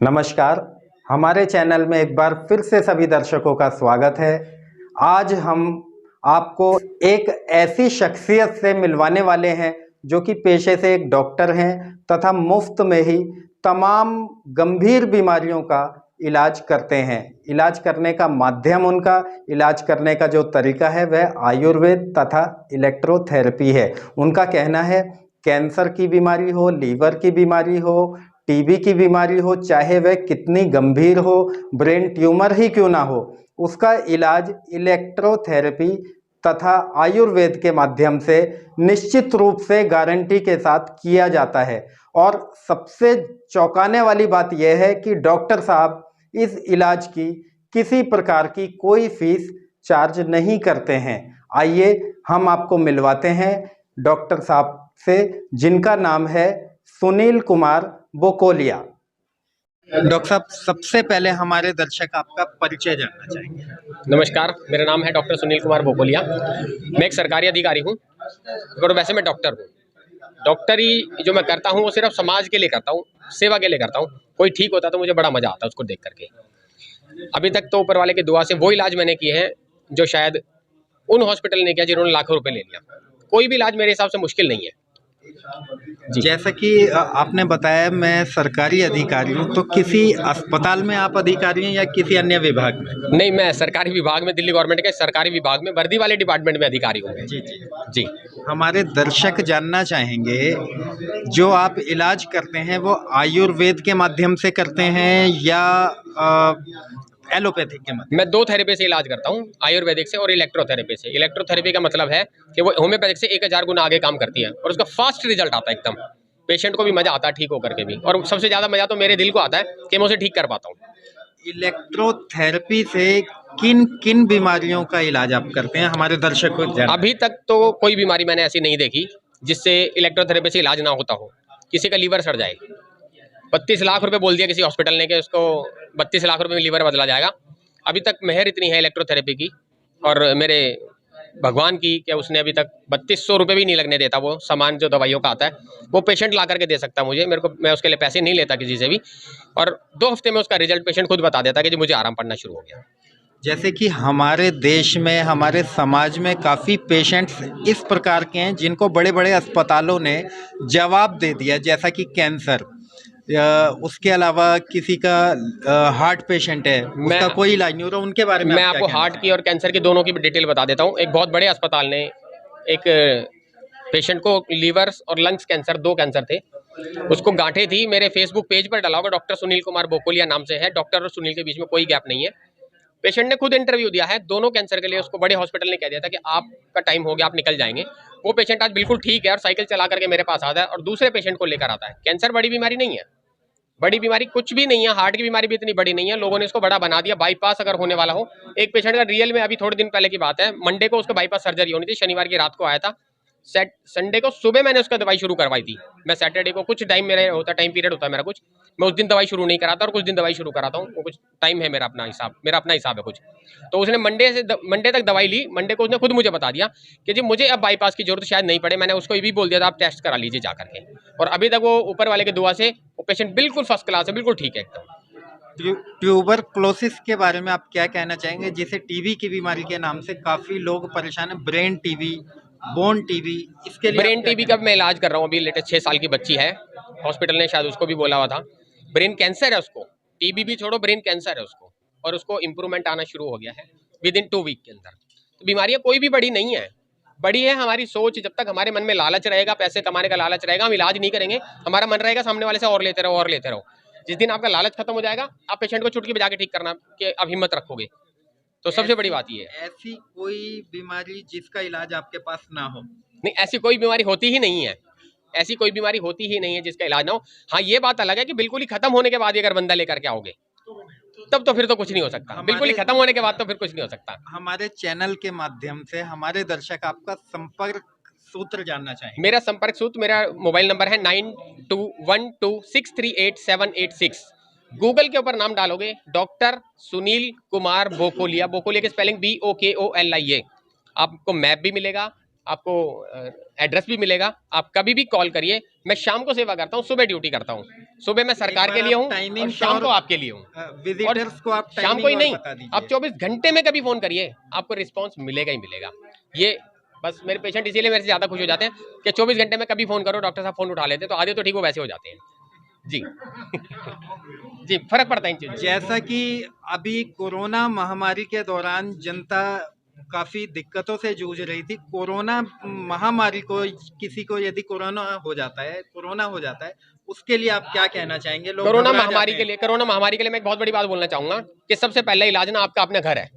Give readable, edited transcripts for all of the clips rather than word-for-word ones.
नमस्कार। हमारे चैनल में एक बार फिर से सभी दर्शकों का स्वागत है। आज हम आपको एक ऐसी शख्सियत से मिलवाने वाले हैं जो कि पेशे से एक डॉक्टर हैं तथा मुफ्त में ही तमाम गंभीर बीमारियों का इलाज करते हैं। इलाज करने का माध्यम, उनका इलाज करने का जो तरीका है वह आयुर्वेद तथा इलेक्ट्रोथेरेपी है। उनका कहना है कैंसर की बीमारी हो, लीवर की बीमारी हो, टीबी की बीमारी हो, चाहे वह कितनी गंभीर हो, ब्रेन ट्यूमर ही क्यों ना हो, उसका इलाज इलेक्ट्रोथेरेपी तथा आयुर्वेद के माध्यम से निश्चित रूप से गारंटी के साथ किया जाता है। और सबसे चौंकाने वाली बात यह है कि डॉक्टर साहब इस इलाज की किसी प्रकार की कोई फीस चार्ज नहीं करते हैं। आइए हम आपको मिलवाते हैं डॉक्टर साहब से, जिनका नाम है सुनील कुमार बोकोलिया। डॉक्टर साहब, सबसे पहले हमारे दर्शक आपका परिचय जानना चाहेंगे। नमस्कार, मेरा नाम है डॉक्टर सुनील कुमार बोकोलिया। मैं एक सरकारी अधिकारी हूँ और वैसे मैं डॉक्टर हूँ। डॉक्टरी जो मैं करता हूँ वो सिर्फ समाज के लिए करता हूँ, सेवा के लिए करता हूँ। कोई ठीक होता है तो मुझे बड़ा मजा आता है उसको देख करके। अभी तक तो ऊपर वाले की दुआ से वो इलाज मैंने किए हैं जो शायद उन हॉस्पिटल ने किया जिन्होंने लाखों रुपए ले लिया। कोई भी इलाज मेरे हिसाब से मुश्किल नहीं है। जैसा कि आपने बताया मैं सरकारी अधिकारी हूँ, तो किसी अस्पताल में आप अधिकारी हैं या किसी अन्य विभाग में? नहीं, मैं सरकारी विभाग में, दिल्ली गवर्नमेंट के सरकारी विभाग में, वर्दी वाले डिपार्टमेंट में अधिकारी हूँ। जी जी जी। हमारे दर्शक जानना चाहेंगे, जो आप इलाज करते हैं वो आयुर्वेद के माध्यम से करते हैं या एलोपैथिक के माध्यम? मैं दो थेरेपी से इलाज करता हूँ, आयुर्वेदिक से और इलेक्ट्रोथेरेपी से। इलेक्ट्रोथेरेपी का मतलब है कि वो होम्योपैथिक से 1000 गुना आगे काम करती है और उसका फास्ट रिजल्ट आता है एकदम। पेशेंट को भी मजा आता है ठीक होकर के भी, और सबसे ज्यादा मजा तो मेरे दिल को आता है कि मैं उसे ठीक कर पाता हूँ। इलेक्ट्रोथेरेपी से किन किन बीमारियों का इलाज आप करते हैं, हमारे दर्शक को जानना? अभी तक तो कोई बीमारी मैंने ऐसी नहीं देखी जिससे इलेक्ट्रोथेरेपी से इलाज ना होता हो। किसी का लीवर सड़ जाए, 32 लाख रुपए बोल दिया किसी हॉस्पिटल ने कि उसको 32 लाख रुपए में लीवर बदला जाएगा। अभी तक मेहर इतनी है इलेक्ट्रोथेरेपी की और मेरे भगवान की कि उसने अभी तक 3200 रुपये भी नहीं लगने देता। वो सामान जो दवाइयों का आता है वो पेशेंट ला करके दे सकता मुझे, मेरे को, मैं उसके लिए पैसे नहीं लेता किसी से भी। और 2 हफ्ते में उसका रिजल्ट पेशेंट खुद बता देता कि जी मुझे आराम पड़ना शुरू हो गया। जैसे कि हमारे देश में, हमारे समाज में काफ़ी पेशेंट्स इस प्रकार के हैं जिनको बड़े बड़े अस्पतालों ने जवाब दे दिया, जैसा कि कैंसर, उसके अलावा किसी का हार्ट पेशेंट है, उसका कोई इलाज नहीं हो रहा, उनके बारे में मैं आप क्या आपको कहना हार्ट की और कैंसर की दोनों की डिटेल बता देता हूँ। एक बहुत बड़े अस्पताल ने एक पेशेंट को लीवर और लंग्स कैंसर, 2 कैंसर थे, उसको गांठें थी। मेरे फेसबुक पेज पर डाला होगा, डॉक्टर सुनील कुमार बोकोलिया नाम से है। डॉक्टर और सुनील के बीच में कोई गैप नहीं है। पेशेंट ने खुद इंटरव्यू दिया है दोनों कैंसर के लिए। उसको बड़े हॉस्पिटल ने कह दिया था कि आपका टाइम हो गया, आप निकल जाएंगे। वो पेशेंट आज बिल्कुल ठीक है और साइकिल चला करके मेरे पास आता है और दूसरे पेशेंट को लेकर आता है। कैंसर बड़ी बीमारी नहीं है, बड़ी बीमारी कुछ भी नहीं है। हार्ट की बीमारी भी इतनी बड़ी नहीं है, लोगों ने इसको बड़ा बना दिया। बाईपास अगर होने वाला हो, एक पेशेंट का रियल में अभी थोड़े दिन पहले की बात है, मंडे को उसको बाईपास सर्जरी होनी थी, शनिवार की रात को आया था। संडे को सुबह मैंने उसका दवाई शुरू करवाई थी। मैं सैटरडे को कुछ टाइम मेरा होता, टाइम पीरियड होता है मेरा कुछ, मैं उस दिन दवाई शुरू नहीं कराता और कुछ दिन दवाई शुरू कराता हूँ। वो कुछ टाइम है मेरा अपना हिसाब, मेरा अपना हिसाब है कुछ। तो उसने मंडे तक दवाई ली। मंडे को उसने खुद मुझे बता दिया कि जी मुझे अब बाईपास की जरूरत शायद नहीं पड़े। मैंने उसको ये भी बोल दिया था आप टेस्ट करा लीजिए जा करके। और अभी तक वो ऊपर वाले की दुआ से वो पेशेंट बिल्कुल फर्स्ट क्लास है, बिल्कुल ठीक है एकदम। ट्यूबरक्लोसिस के बारे में आप क्या कहना चाहेंगे, जिसे टीबी की बीमारी के नाम से काफ़ी लोग परेशान हैं? ब्रेन टीबी, बोन टीबी, इसके लिए ब्रेन टीबी का मैं इलाज कर रहा हूँ। अभी लेटेस्ट 6 साल की बच्ची है, हॉस्पिटल ने शायद उसको भी बोला हुआ था। ब्रेन कैंसर है उसको, टीबी भी छोड़ो, ब्रेन कैंसर है उसको, और उसको इंप्रूवमेंट आना शुरू हो गया है विद इन 2 वीक के अंदर। तो बीमारियां कोई भी बड़ी नहीं है, बड़ी है हमारी सोच। जब तक हमारे मन में लालच रहेगा, पैसे कमाने का लालच रहेगा, हम इलाज नहीं करेंगे। हमारा मन रहेगा सामने वाले से और लेते रहो और लेते रहो। जिस दिन आपका लालच खत्म हो जाएगा, आप पेशेंट को चुटकी बजा के ठीक करना कि अब हिम्मत रखोगे। तो सबसे बड़ी बात ये है। ऐसी कोई बीमारी जिसका इलाज आपके पास ना हो? नहीं, ऐसी कोई बीमारी होती ही नहीं है। ऐसी कोई बीमारी होती ही नहीं है जिसका इलाज ना हो। हाँ, ये बात अलग है कि बिल्कुल ही खत्म होने के बाद अगर बंदा लेकर के आओगे तब तो फिर तो कुछ नहीं हो सकता। बिल्कुल ही खत्म होने के बाद तो फिर कुछ नहीं हो सकता। हमारे चैनल के माध्यम से हमारे दर्शक आपका संपर्क सूत्र जानना चाहेंगे। मेरा संपर्क सूत्र, मेरा मोबाइल नंबर है 9212638786। गूगल के ऊपर नाम डालोगे डॉक्टर सुनील कुमार बोकोलिया, बोकोलिया की स्पेलिंग BOKOLIA, आपको मैप भी मिलेगा, आपको एड्रेस भी मिलेगा। आप कभी भी कॉल करिए। मैं शाम को सेवा करता हूँ, सुबह ड्यूटी करता हूँ। सुबह मैं सरकार के लिए हूँ, टाइमिंग और शाम को आपके लिए हूँ। विजिटर्स को आप शाम को ही नहीं, आप 24 घंटे में कभी फोन करिए, आपको रिस्पांस मिलेगा ही मिलेगा। ये बस मेरे पेशेंट इसीलिए मेरे से ज्यादा खुश हो जाते हैं कि 24 घंटे में कभी फोन करो, डॉक्टर साहब फोन उठा लेते हैं, तो आधे तो ठीक वो वैसे हो जाते हैं जी। जी, फर्क पड़ता है इन चीजों। जैसा कि अभी कोरोना महामारी के दौरान जनता काफी दिक्कतों से जूझ रही थी। कोरोना महामारी को, किसी को यदि कोरोना हो जाता है, उसके लिए आप क्या कहना चाहेंगे? लोग कोरोना घबरा महामारी जाते के हैं। लिए, कोरोना महामारी के लिए मैं एक बहुत बड़ी बात बोलना चाहूंगा कि सबसे पहले इलाज ना आपका अपने घर है।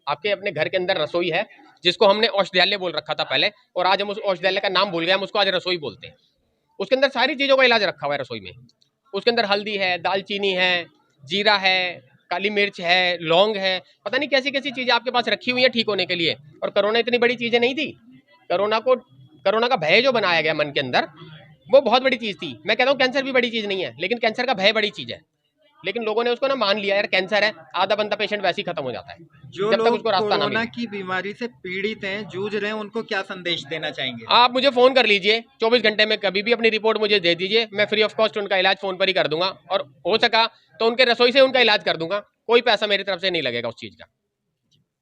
आपके अपने घर के अंदर रसोई है, जिसको हमने औषधालय बोल रखा था पहले, और आज हम उस औषधालय का नाम भूल गए, हम उसको आज रसोई बोलते हैं। उसके अंदर सारी चीजों का इलाज रखा हुआ है रसोई में। उसके अंदर हल्दी है, दालचीनी है, जीरा है, काली मिर्च है, लौंग है, पता नहीं कैसी कैसी चीजें आपके पास रखी हुई है ठीक होने के लिए। और कोरोना इतनी बड़ी चीजें नहीं थी। कोरोना का भय जो बनाया गया मन के अंदर, वो बहुत बड़ी चीज थी। मैं कहता हूँ कैंसर भी बड़ी चीज नहीं है, लेकिन कैंसर का भय बड़ी चीज है। लेकिन लोगों ने उसको ना मान लिया, यार कैंसर है, आधा बंदा पेशेंट वैसे ही खत्म हो जाता है जो जब तक लोग उसको रास्ता ना कोरोना मिले। की बीमारी से पीड़ित हैं, जूझ रहे हैं, उनको क्या संदेश देना चाहेंगे? आप मुझे फोन कर लीजिए 24 घंटे में, कभी भी अपनी रिपोर्ट मुझे दे दीजिए, मैं फ्री ऑफ कॉस्ट उनका इलाज फोन पर ही कर दूंगा, और हो सका तो उनके रसोई से उनका इलाज कर दूंगा। कोई पैसा मेरी तरफ से नहीं लगेगा उस चीज का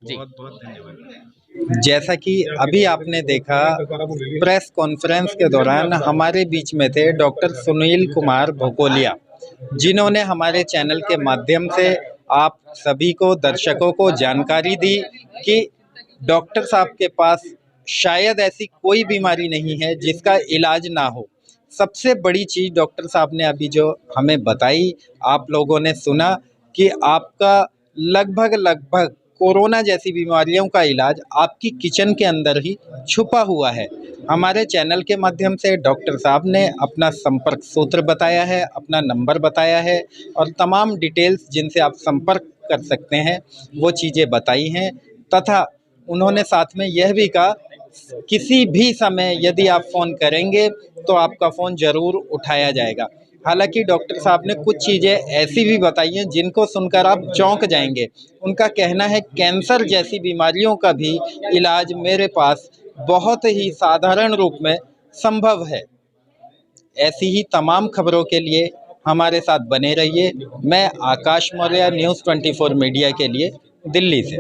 जी। बहुत बहुत धन्यवाद। जैसा कि अभी आपने देखा, प्रेस कॉन्फ्रेंस के दौरान हमारे बीच में थे डॉक्टर सुनील कुमार भोकोलिया, जिन्होंने हमारे चैनल के माध्यम से आप सभी को, दर्शकों को जानकारी दी कि डॉक्टर साहब के पास शायद ऐसी कोई बीमारी नहीं है जिसका इलाज ना हो। सबसे बड़ी चीज़ डॉक्टर साहब ने अभी जो हमें बताई, आप लोगों ने सुना कि आपका लगभग कोरोना जैसी बीमारियों का इलाज आपकी किचन के अंदर ही छुपा हुआ है। हमारे चैनल के माध्यम से डॉक्टर साहब ने अपना संपर्क सूत्र बताया है, अपना नंबर बताया है, और तमाम डिटेल्स जिनसे आप संपर्क कर सकते हैं वो चीज़ें बताई हैं। तथा उन्होंने साथ में यह भी कहा, किसी भी समय यदि आप फ़ोन करेंगे तो आपका फ़ोन ज़रूर उठाया जाएगा। हालांकि डॉक्टर साहब ने कुछ चीज़ें ऐसी भी बताई हैं जिनको सुनकर आप चौंक जाएंगे। उनका कहना है, कैंसर जैसी बीमारियों का भी इलाज मेरे पास बहुत ही साधारण रूप में संभव है। ऐसी ही तमाम खबरों के लिए हमारे साथ बने रहिए। मैं आकाश मौर्य, न्यूज़ 24 मीडिया के लिए, दिल्ली से।